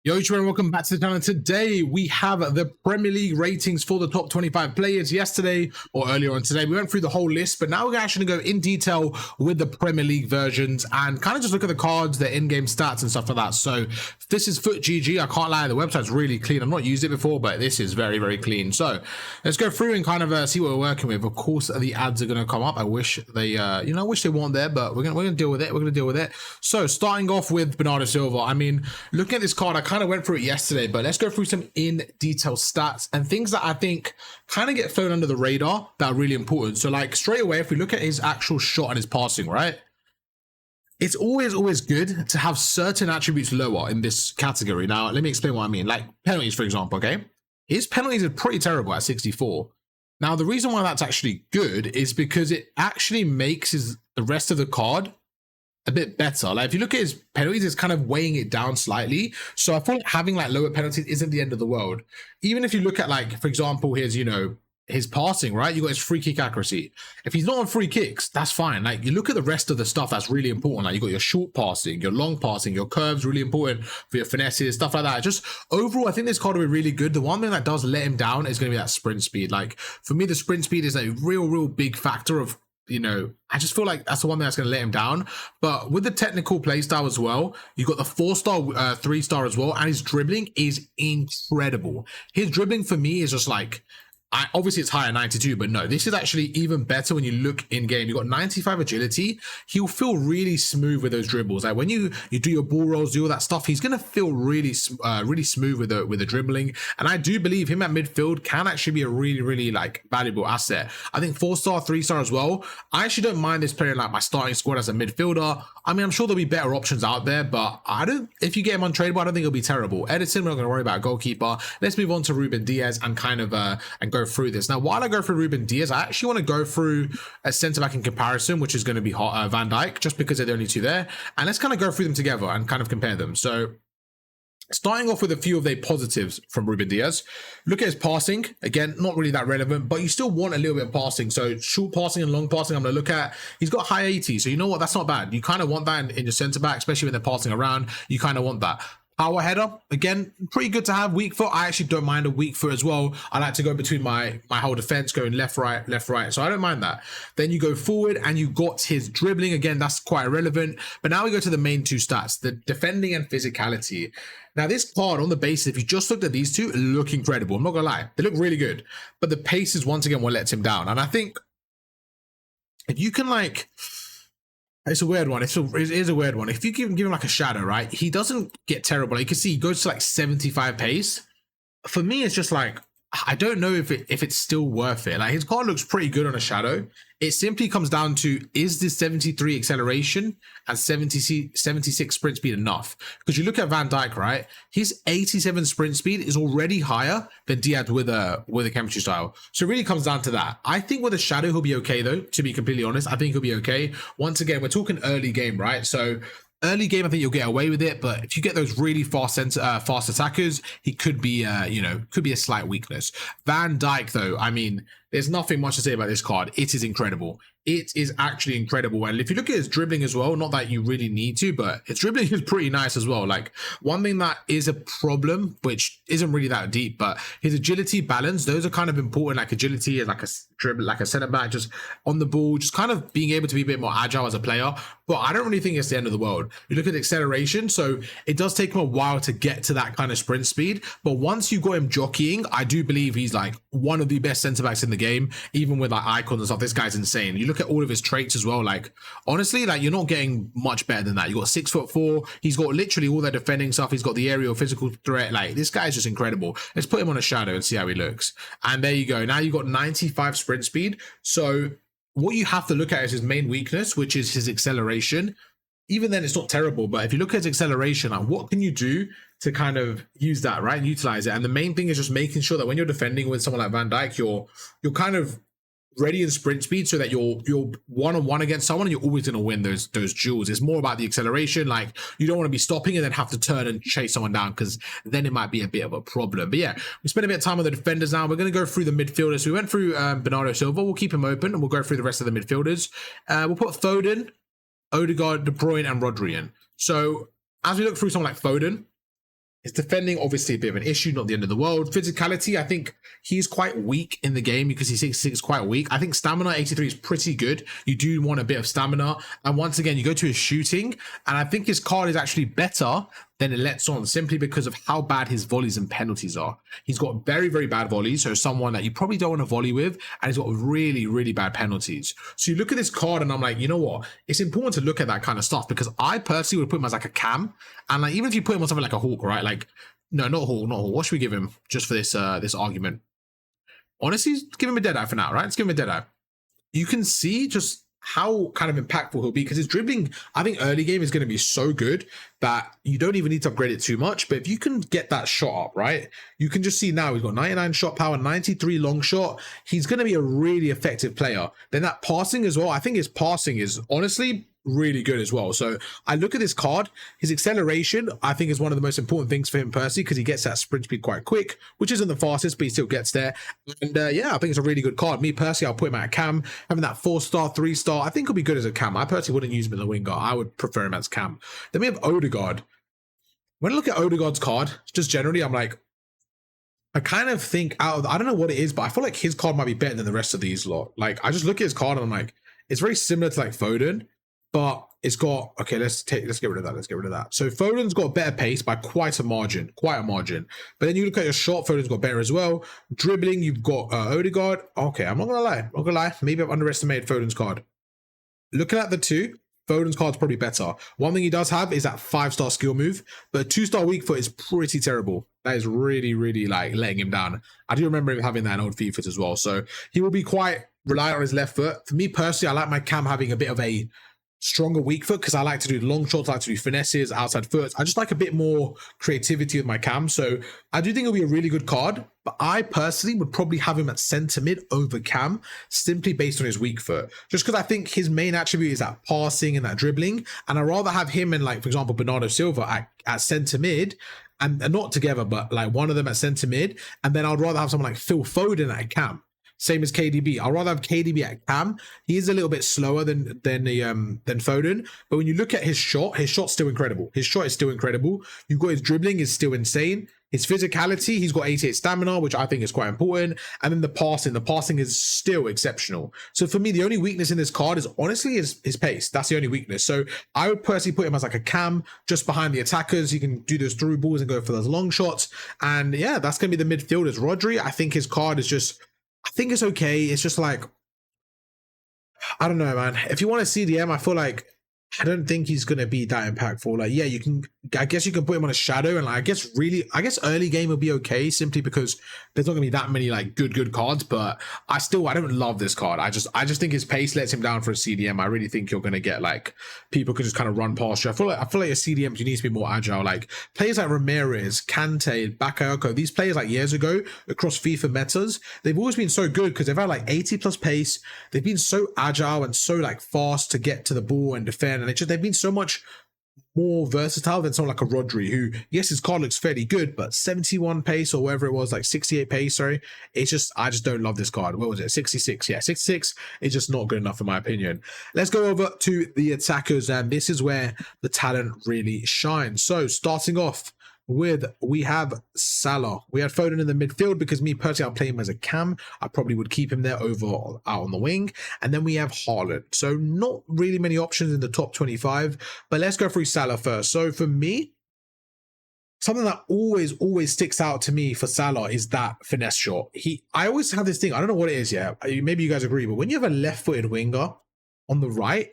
Yo, everyone, welcome back to the channel. Today we have the Premier League ratings for the top 25 players. Yesterday or earlier on today, we went through the whole list, but now we're actually going to go in detail with the Premier League versions and kind of just look at the cards, the in-game stats and stuff like that. So this is Foot GG. I can't lie, the website's really clean. I've not used it before, but this is very, very clean. So let's go through and kind of see what we're working with. Of course, the ads are going to come up. I wish they, I wish they weren't there, but we're gonna deal with it. We're gonna deal with it. So starting off with Bernardo Silva. I mean, looking at this card, I kind of went through it yesterday, but let's go through some in detail stats and things that I think kind of get thrown under the radar that are really important. So like straight away, if we look at his actual shot and his passing, right? It's always good to have certain attributes lower in this category. Now, let me explain what I mean. Like penalties, for example, okay? His penalties are pretty terrible at 64. Now, the reason why that's actually good is because it actually makes the rest of the card a bit better. Like if you look at his penalties, it's kind of weighing it down slightly. So I feel like having like lower penalties isn't the end of the world. Even if you look at like, for example, his passing, right? You got his free kick accuracy. If he's not on free kicks, that's fine. Like you look at the rest of the stuff that's really important. Like you got your short passing, your long passing, your curves, really important for your finesses, stuff like that. Just overall, I think this card will be really good. The one thing that does let him down is going to be that sprint speed. Like for me, the sprint speed is a real big factor of, I just feel like that's the one thing that's going to let him down. But with the technical play style as well, you got the 4-star, 3-star as well, and his dribbling is incredible. His dribbling for me is just like, obviously it's higher 92, but no, this is actually even better when you look in game. You got 95 agility. He'll feel really smooth with those dribbles. Like when you do your ball rolls, do all that stuff, he's gonna feel really smooth with the dribbling. And I do believe him at midfield can actually be a really like valuable asset. I think 4-star, 3-star as well. I actually don't mind this player in like my starting squad as a midfielder. I mean, I'm sure there'll be better options out there, but if you get him untradeable, I don't think it'll be terrible. Edison, we're not gonna worry about goalkeeper. Let's move on to Ruben Diaz and kind of and go through this. Now, while I go through Ruben Diaz, I actually want to go through a centre-back in comparison, which is going to be Van Dijk, just because they're the only two there. And let's kind of go through them together and kind of compare them. So starting off with a few of the positives from Ruben Diaz. Look at his passing. Again, not really that relevant, but you still want a little bit of passing. So short passing and long passing, I'm going to look at. He's got high 80. So you know what? That's not bad. You kind of want that in your centre-back, especially when they're passing around. You kind of want that. Power header, again, pretty good to have. Weak foot, I actually don't mind a weak foot as well. I like to go between my whole defense, going left, right. So I don't mind that. Then you go forward and you got his dribbling. Again, that's quite irrelevant. But now we go to the main two stats, the defending and physicality. Now, this card on the basis, if you just looked at these two, look incredible. I'm not gonna lie, they look really good. But the pace is once again what lets him down. And I think if you can like... It's a weird one. It is a weird one. If you give him like a shadow, right? He doesn't get terrible. You can see he goes to like 75 pace. For me, it's just like, I don't know if it's still worth it. Like his card looks pretty good on a shadow. It simply comes down to, is this 73 acceleration and 76 sprint speed enough? Because you look at Van Dijk, right? His 87 sprint speed is already higher than Diaz with a chemistry style. So it really comes down to that. I think with a shadow, he'll be okay though, to be completely honest. I think he'll be okay. Once again, we're talking early game, right? So early game, I think you'll get away with it, but if you get those really fast attackers, he could be, could be a slight weakness. Van Dijk, though, I mean, there's nothing much to say about this card. It is incredible. It is actually incredible. And if you look at his dribbling as well, not that you really need to, but his dribbling is pretty nice as well. Like one thing that is a problem, which isn't really that deep, but his agility, balance, those are kind of important. Like agility is like a dribble, like a center back, just on the ball, just kind of being able to be a bit more agile as a player. But I don't really think it's the end of the world. You look at the acceleration, so it does take him a while to get to that kind of sprint speed. But once you got him jockeying, I do believe he's like one of the best center backs in the game, even with like icons and stuff. This guy's insane. You look at all of his traits as well. Like honestly, like you're not getting much better than that. You got 6'4". He's got literally all their defending stuff. He's got the aerial physical threat. Like this guy's just incredible. Let's put him on a shadow and see how he looks. And there you go. Now you got 95 sprint speed. So what you have to look at is his main weakness, which is his acceleration. Even then, it's not terrible. But if you look at his acceleration, like what can you do to kind of use that, right, and utilize it? And the main thing is just making sure that when you're defending with someone like Van Dijk, you're kind of ready in sprint speed so that you're one-on-one against someone and you're always going to win those duels. It's more about the acceleration. Like you don't want to be stopping and then have to turn and chase someone down, because then it might be a bit of a problem. But yeah, we spent a bit of time on the defenders. Now we're going to go through the midfielders. So we went through Bernardo Silva. We'll keep him open and we'll go through the rest of the midfielders. We'll put Foden, Odegaard, De Bruyne and Rodri in. So as we look through someone like Foden, His defending, obviously, a bit of an issue, not the end of the world. Physicality, I think he's quite weak in the game because he's 6'6", quite weak. I think stamina, 83 is pretty good. You do want a bit of stamina. And once again, you go to his shooting, and I think his card is actually better than it lets on simply because of how bad his volleys and penalties are. He's got very, very bad volleys, so someone that you probably don't want to volley with, and he's got really, really bad penalties. So you look at this card, and I'm like, you know what? It's important to look at that kind of stuff because I personally would put him as like a cam, and like even if you put him on something like a Hawk, right? Like, no, not Hawk, not Hawk. What should we give him just for this this argument? Honestly, give him a Deadeye for now, right? Let's give him a Deadeye. You can see just how kind of impactful he'll be because his dribbling, I think early game is going to be so good that you don't even need to upgrade it too much. But if you can get that shot up, right, you can just see now he's got 99 shot power, 93 long shot. He's going to be a really effective player. Then that passing as well, I think his passing is honestly really good as well. So I look at this card, his acceleration, I think is one of the most important things for him personally because he gets that sprint speed quite quick, which isn't the fastest, but he still gets there. And yeah, I think it's a really good card. Me personally, I'll put him at a cam, having that 4-star, 3-star. I think he'll be good as a cam. I personally wouldn't use him as a winger. I would prefer him as cam. Then we have Odegaard. When I look at Odegaard's card, just generally, I'm like, I kind of think I don't know what it is, but I feel like his card might be better than the rest of these lot. Like, I just look at his card and I'm like, it's very similar to like Foden, but it's got, okay, let's get rid of that. Let's get rid of that. So Foden's got better pace by quite a margin. But then you look at your shot, Foden's got better as well. Dribbling, you've got Odegaard. Okay, I'm not gonna lie. Maybe I've underestimated Foden's card. Looking at the two, Foden's card's probably better. One thing he does have is that 5-star skill move, but 2-star weak foot is pretty terrible. That is really, really like letting him down. I do remember him having that in old FIFA as well. So he will be quite reliant on his left foot. For me personally, I like my cam having a bit of a stronger weak foot because I like to do long shots, I like to do finesses, outside foots. I just like a bit more creativity with my cam. So I do think it'll be a really good card, but I personally would probably have him at centre mid over cam simply based on his weak foot. Just because I think his main attribute is that passing and that dribbling. And I'd rather have him and like, for example, Bernardo Silva at centre mid and not together, but like one of them at centre mid. And then I'd rather have someone like Phil Foden at cam. Same as KDB. I'd rather have KDB at cam. He is a little bit slower than Foden, but when you look at his shot's still incredible. His shot is still incredible. You've got his dribbling is still insane. His physicality, he's got 88 stamina, which I think is quite important. And then the passing is still exceptional. So for me, the only weakness in this card is honestly his pace. That's the only weakness. So I would personally put him as like a cam just behind the attackers. He can do those through balls and go for those long shots. And yeah, that's going to be the midfielders. Rodri, I think his card is just, I think it's okay. It's just like, I don't know, man. If you want a CDM, I feel like I don't think he's going to be that impactful. Like, yeah, I guess you can put him on a shadow and like, I guess early game will be okay simply because there's not going to be that many like good cards, but I don't love this card. I just think his pace lets him down for a CDM. I really think you're going to get like, people can just kind of run past you. I feel like a CDM, you need to be more agile. Like players like Ramirez, Kante, Bakayoko, these players like years ago across FIFA metas, they've always been so good because they've had like 80 plus pace. They've been so agile and so like fast to get to the ball and defend. And they've been so much more versatile than someone like a Rodri, who, yes, his card looks fairly good, but 71 pace or whatever it was, like 68 pace, sorry. I just don't love this card. What was it? 66. Yeah, 66 is just not good enough in my opinion. Let's go over to the attackers, and this is where the talent really shines. So starting off with, we have Salah. We had Foden in the midfield because me personally, I'll play him as a cam. I probably would keep him there out on the wing. And then we have Haaland. So not really many options in the top 25, but let's go through Salah first. So for me, something that always sticks out to me for Salah is that finesse shot. I always have this thing, I don't know what it is yet. Maybe you guys agree, but when you have a left-footed winger on the right,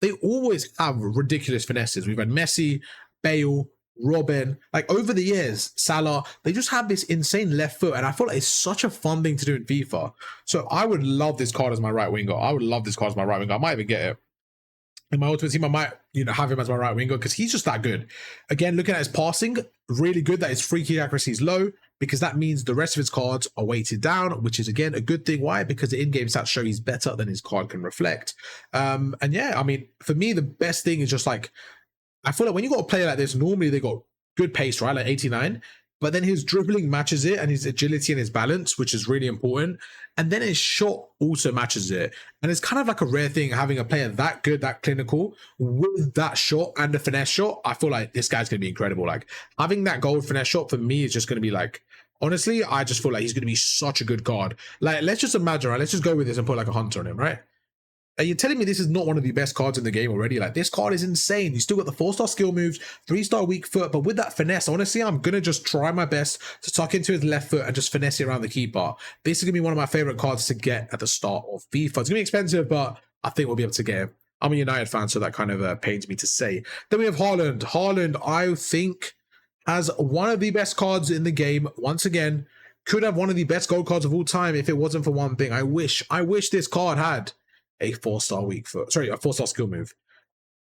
they always have ridiculous finesses. We've had Messi, Bale, Robin, like over the years, Salah, they just have this insane left foot, and I feel like it's such a fun thing to do in FIFA. So I would love this card as my right winger. I might even get it in my ultimate team. I might, have him as my right winger because he's just that good. Again, looking at his passing, really good that his free kick accuracy is low because that means the rest of his cards are weighted down, which is again a good thing. Why? Because the in-game stats show he's better than his card can reflect. And yeah, I mean, for me, the best thing is just like, I feel like when you got a player like this, normally they got good pace, right? Like 89. but then his dribbling matches it and his agility and his balance, which is really important. And then his shot also matches it. And it's kind of like a rare thing having a player that good, that clinical with that shot and the finesse shot. I feel like this guy's going to be incredible. Like having that gold finesse shot for me is just going to be like, honestly, I just feel like he's going to be such a good card. Like, let's just imagine, right? Let's just go with this and put like a hunter on him, right? Are you telling me this is not one of the best cards in the game already? Like, this card is insane. You still got the 4-star skill moves, 3-star weak foot, but with that finesse, honestly, I'm going to just try my best to tuck into his left foot and just finesse it around the keeper. This is going to be one of my favorite cards to get at the start of FIFA. It's going to be expensive, but I think we'll be able to get him. I'm a United fan, so that kind of pains me to say. Then we have Haaland. Haaland, I think, has one of the best cards in the game. Once again, could have one of the best gold cards of all time if it wasn't for one thing. I wish this card had a 4-star weak foot, sorry, a 4-star skill move.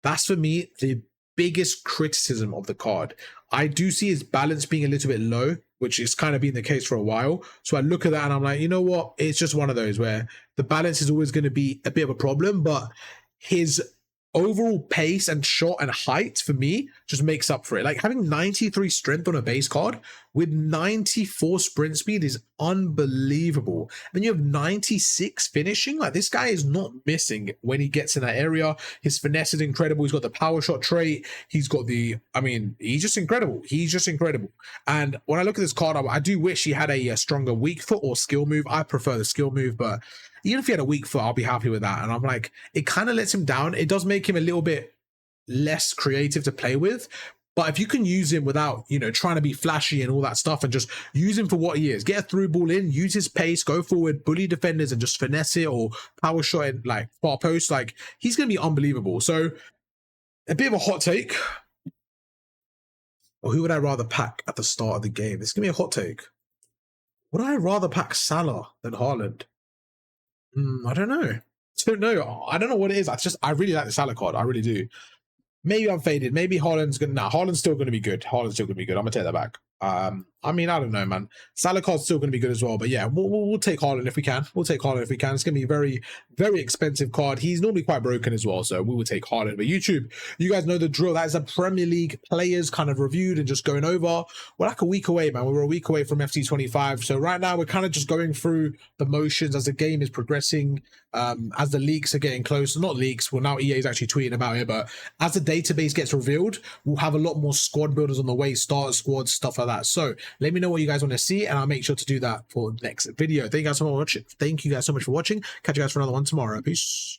That's for me the biggest criticism of the card. I do see his balance being a little bit low, which is kind of been the case for a while. So I look at that and I'm like, you know what? It's just one of those where the balance is always going to be a bit of a problem, but his overall pace and shot and height for me just makes up for it. Like having 93 strength on a base card with 94 sprint speed is unbelievable. Then you have 96 finishing. Like this guy is not missing when he gets in that area. His finesse is incredible. He's got the power shot trait. He's got the, I mean, he's just incredible. He's just incredible. And when I look at this card, I do wish he had a stronger weak foot or skill move. I prefer the skill move, but even if he had a weak foot, I'll be happy with that. And I'm like, it kind of lets him down. It does make him a little bit less creative to play with. But if you can use him without, you know, trying to be flashy and all that stuff and just use him for what he is, get a through ball in, use his pace, go forward, bully defenders and just finesse it or power shot it like far post, like he's going to be unbelievable. So a bit of a hot take. Or who would I rather pack at the start of the game? This is going to be a hot take. Would I rather pack Salah than Haaland? I don't know. I don't know what it is. I really like the Salah card. I really do. Maybe I'm faded. Maybe Haaland's gonna. Nah, Haaland's still gonna be good. Haaland's still gonna be good. I'm gonna take that back. I mean, I don't know, man. Salah card's still gonna be good as well. But yeah, we'll take Haaland if we can. We'll take Haaland if we can. It's gonna be a very, very expensive card. He's normally quite broken as well, so we will take Haaland. But YouTube, you guys know the drill. That is a Premier League players kind of reviewed and just going over. We're like a week away, man. We're a week away from FC 25. So right now we're kind of just going through the motions as the game is progressing. As the leaks are getting closer, not leaks, well now EA is actually tweeting about it, but as the database gets revealed, we'll have a lot more squad builders on the way, starter squads, stuff like that. So let me know what you guys want to see and I'll make sure to do that for the next video. Thank you guys so much for watching. Thank you guys so much for watching. Catch you guys for another one tomorrow. Peace.